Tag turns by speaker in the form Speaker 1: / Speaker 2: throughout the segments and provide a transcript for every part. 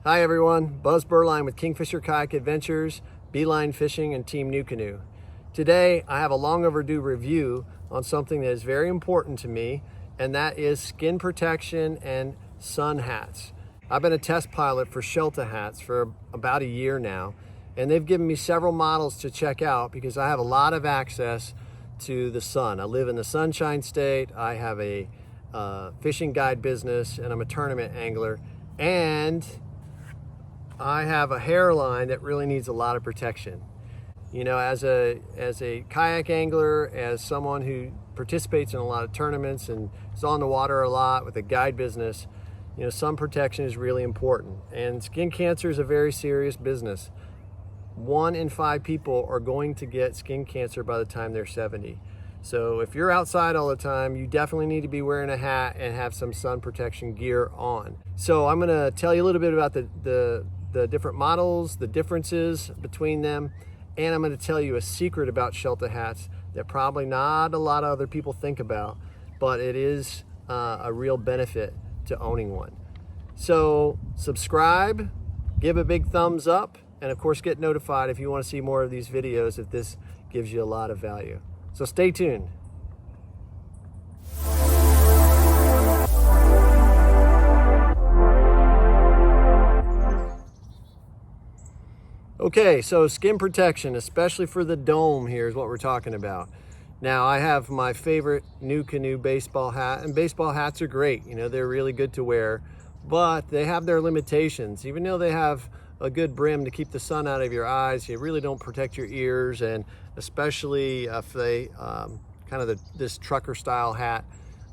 Speaker 1: Hi everyone, Buzz Burline with Kingfisher Kayak Adventures, Beeline Fishing, and Team New Canoe. Today I have a long overdue review on something that is very important to me, and that is skin protection and sun hats. I've been a test pilot for Shelta Hats for about a year now, and they've given me several models to check out because I have a lot of access to the sun. I live in the Sunshine State, I have a fishing guide business, and I'm a tournament angler, and I have a hairline that really needs a lot of protection. You know, as a kayak angler, as someone who participates in a lot of tournaments and is on the water a lot with a guide business, you know, sun protection is really important. And skin cancer is a very serious business. 1 in 5 people are going to get skin cancer by the time they're 70. So if you're outside all the time, you definitely need to be wearing a hat and have some sun protection gear on. So I'm gonna tell you a little bit about the different models, the differences between them, and I'm going to tell you a secret about Shelta hats that probably not a lot of other people think about, but it is a real benefit to owning one. So subscribe, give a big thumbs up, and of course get notified if you want to see more of these videos if this gives you a lot of value. So stay tuned. Okay, so skin protection, especially for the dome here, is what we're talking about. Now, I have my favorite New Canoe baseball hat, and baseball hats are great. You know, they're really good to wear, but they have their limitations. Even though they have a good brim to keep the sun out of your eyes, you really don't protect your ears, and especially if they this trucker style hat,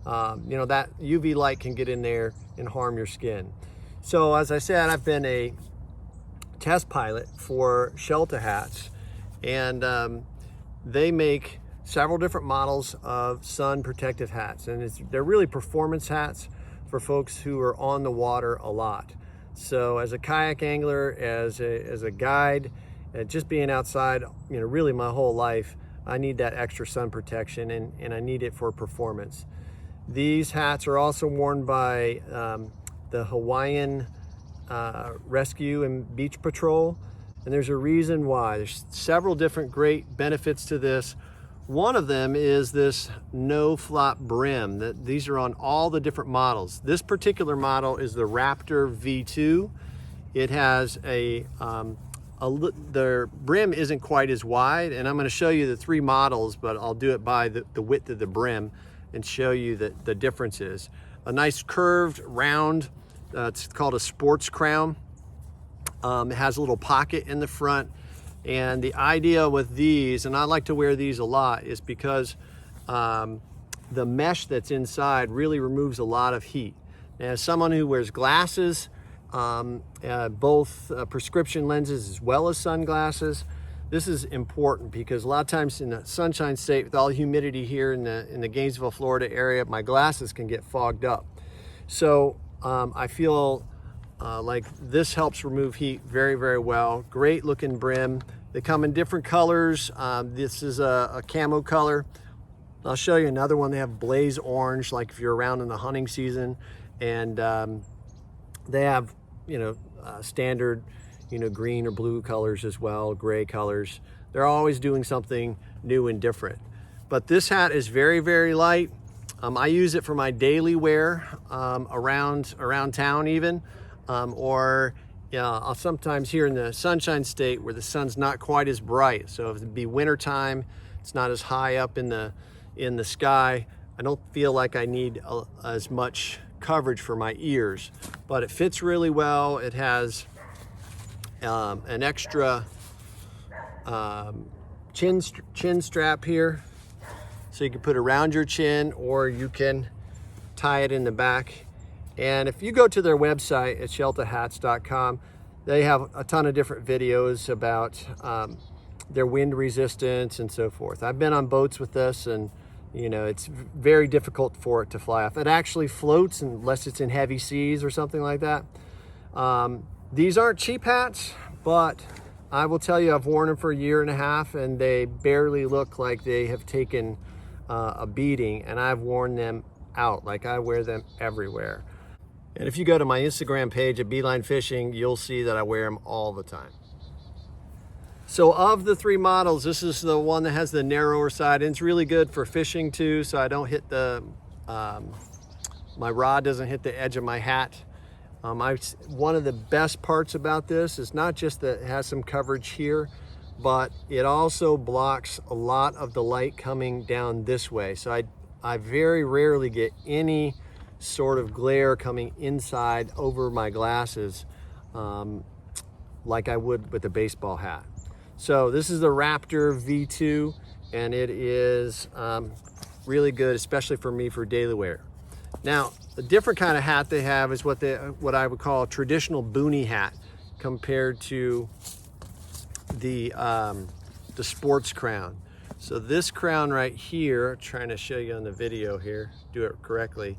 Speaker 1: you know, that UV light can get in there and harm your skin. So as I said, I've been a test pilot for Shelta Hats, and they make several different models of sun protective hats, and they're really performance hats for folks who are on the water a lot. So as a kayak angler, as a guide, just being outside, you know, really my whole life, I need that extra sun protection, and I need it for performance. These hats are also worn by the Hawaiian Rescue and Beach Patrol, and there's a reason why. There's several different great benefits to this. One of them is this no flop brim. These are on all the different models. This particular model is the Raptor V2. It has the brim isn't quite as wide, and I'm going to show you the 3 models, but I'll do it by the width of the brim and show you the differences. A nice curved round, it's called a sports crown. It has a little pocket in the front, and the idea with these, and I like to wear these a lot, is because the mesh that's inside really removes a lot of heat. Now, as someone who wears glasses, both prescription lenses as well as sunglasses, this is important because a lot of times in the Sunshine State, with all the humidity here in the Gainesville, Florida area, my glasses can get fogged up. So I feel like this helps remove heat very, very well. Great looking brim. They come in different colors. This is a camo color. I'll show you another one. They have blaze orange, like if you're around in the hunting season. And they have, you know, standard, you know, green or blue colors as well, gray colors. They're always doing something new and different. But this hat is very, very light. I use it for my daily wear around town even, or I'll sometimes here in the Sunshine State where the sun's not quite as bright. So if it'd be winter time, it's not as high up in the sky, I don't feel like I need as much coverage for my ears, but it fits really well. It has an extra chin strap here, so you can put it around your chin, or you can tie it in the back. And if you go to their website at sheltahats.com, they have a ton of different videos about their wind resistance and so forth. I've been on boats with this, and you know, it's very difficult for it to fly off. It actually floats unless it's in heavy seas or something like that. These aren't cheap hats, but I will tell you, I've worn them for a year and a half, and they barely look like they have taken a beating, and I've worn them out. Like, I wear them everywhere. And if you go to my Instagram page at Beeline Fishing, you'll see that I wear them all the time. So of the three models, this is the one that has the narrower side, and it's really good for fishing too, so I don't hit the, my rod doesn't hit the edge of my hat. One of the best parts about this is not just that it has some coverage here, but it also blocks a lot of the light coming down this way. So I very rarely get any sort of glare coming inside over my glasses like I would with a baseball hat. So this is the Raptor V2, and it is really good, especially for me for daily wear. Now, a different kind of hat they have is what I would call a traditional boonie hat compared to the sports crown. So this crown right here, trying to show you on the video here, do it correctly,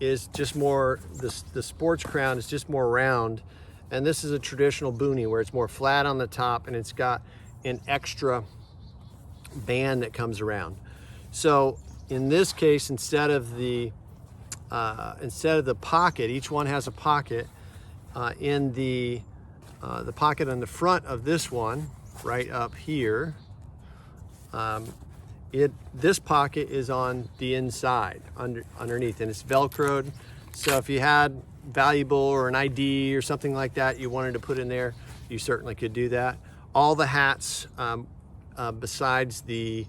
Speaker 1: is just more, the sports crown is just more round, and this is a traditional boonie where it's more flat on the top and it's got an extra band that comes around. So in this case, instead of the pocket, each one has a pocket. In the pocket on the front of this one, right up here, this pocket is on the inside, underneath, and it's Velcroed. So if you had valuable or an ID or something like that you wanted to put in there, you certainly could do that. All the hats, besides the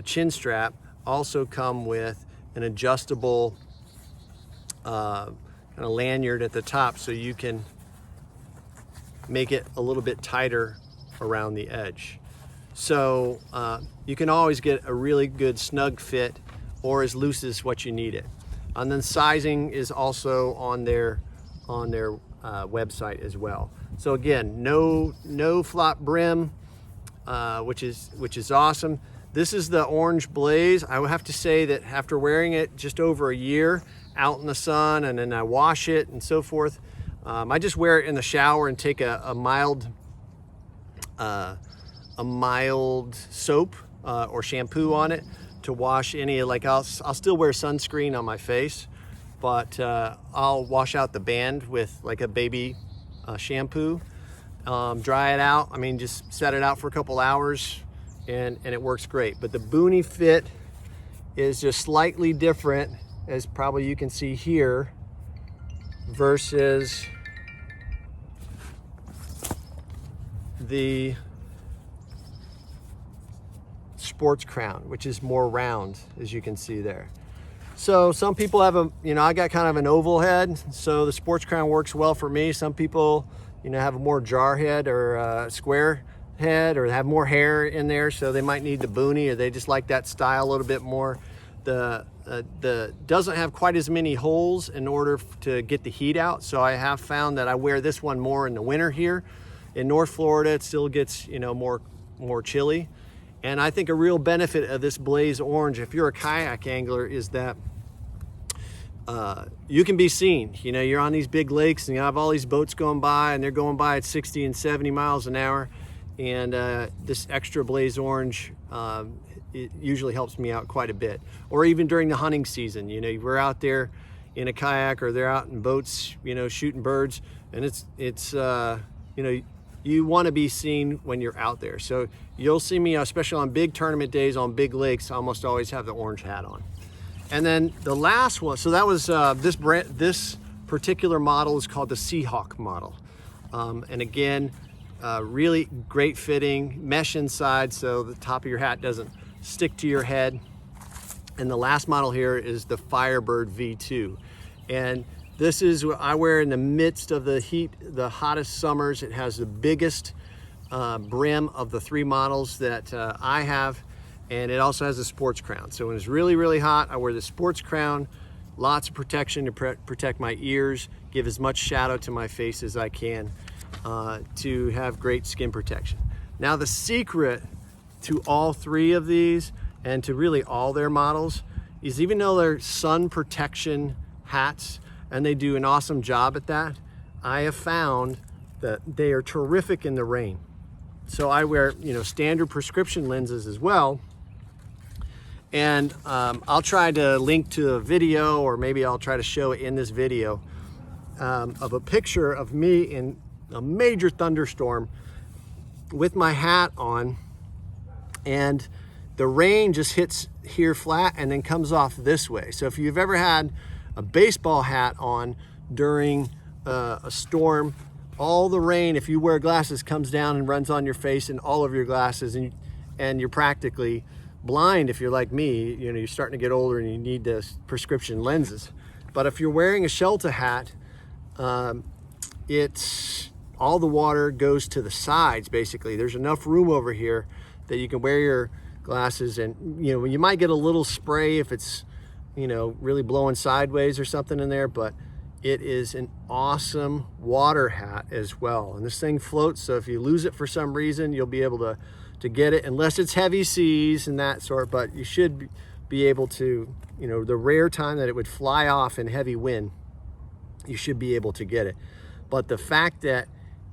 Speaker 1: chin strap, also come with an adjustable kind of lanyard at the top, so you can make it a little bit tighter around the edge. So you can always get a really good snug fit, or as loose as what you need it. And then sizing is also on their website as well. So again, no flop brim, which is awesome. This is the orange blaze. I would have to say that after wearing it just over a year out in the sun, and then I wash it and so forth, I just wear it in the shower and take a mild soap or shampoo on it to wash any, like I'll still wear sunscreen on my face, but I'll wash out the band with like a baby shampoo, dry it out. I mean, just set it out for a couple hours and it works great. But the boonie fit is just slightly different, as probably you can see here, versus the sports crown, which is more round, as you can see there. So some people have I got kind of an oval head, so the sports crown works well for me. Some people, have a more jar head or a square head, or have more hair in there, so they might need the boonie, or they just like that style a little bit more. The doesn't have quite as many holes in order to get the heat out, so I have found that I wear this one more in the winter here. In North Florida, it still gets more chilly. And I think a real benefit of this blaze orange, if you're a kayak angler, is that you can be seen. You're on these big lakes and you have all these boats going by, and they're going by at 60 and 70 miles an hour. And this extra blaze orange, it usually helps me out quite a bit. Or even during the hunting season, we're out there in a kayak, or they're out in boats, shooting birds, and it's you want to be seen when you're out there. So you'll see me, especially on big tournament days on big lakes, I almost always have the orange hat on. And then the last one, so that was this particular model is called the Seahawk model. And again, really great fitting, mesh inside, so the top of your hat doesn't stick to your head. And the last model here is the Firebird V2. And this is what I wear in the midst of the heat, the hottest summers. It has the biggest brim of the three models that I have, and it also has a sports crown. So when it's really, really hot, I wear the sports crown, lots of protection to protect my ears, give as much shadow to my face as I can to have great skin protection. Now, the secret to all three of these, and to really all their models, is even though they're sun protection hats, and they do an awesome job at that, I have found that they are terrific in the rain. So I wear, standard prescription lenses as well. And I'll try to link to a video, or maybe I'll try to show it in this video. of a picture of me in a major thunderstorm with my hat on, and the rain just hits here flat and then comes off this way. So if you've ever had a baseball hat on during a storm, all the rain, if you wear glasses, comes down and runs on your face and all of your glasses, and you're practically blind if you're like me. You know, you're starting to get older and you need those prescription lenses. But if you're wearing a Shelta hat, it's all the water goes to the sides. Basically, there's enough room over here that you can wear your glasses, and you know, you might get a little spray if it's, you know, really blowing sideways or something in there, but it is an awesome water hat as well. And this thing floats, so if you lose it for some reason, you'll be able to get it, unless it's heavy seas and that sort, but you should be able to, you know, the rare time that it would fly off in heavy wind, you should be able to get it. But the fact that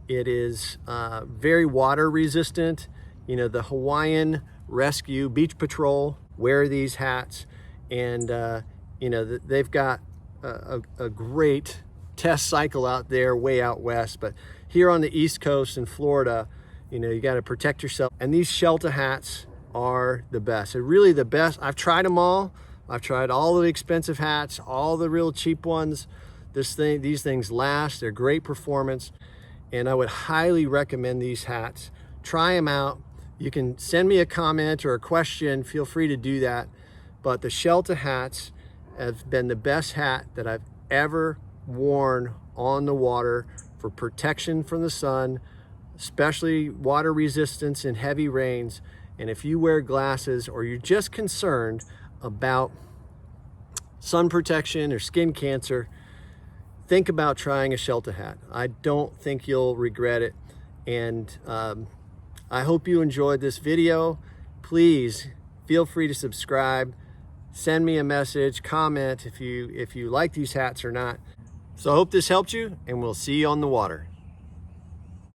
Speaker 1: it is very water resistant, you know, the Hawaiian Rescue Beach Patrol wear these hats, and you know, they've got a great test cycle out there way out west. But here on the East Coast in Florida, you know, you got to protect yourself, and these Shelta hats are the best. They're really the best. I've tried them all. I've tried all the expensive hats, all the real cheap ones. These things last. They're great performance, and I would highly recommend these hats. Try them out. You can send me a comment or a question. Feel free to do that. But the Shelta hats have been the best hat that I've ever worn on the water for protection from the sun, especially water resistance in heavy rains. And if you wear glasses, or you're just concerned about sun protection or skin cancer, think about trying a Shelta hat. I don't think you'll regret it. And I hope you enjoyed this video. Please feel free to subscribe, send me a message, comment if you like these hats or not. So I hope this helped you, and we'll see you on the water.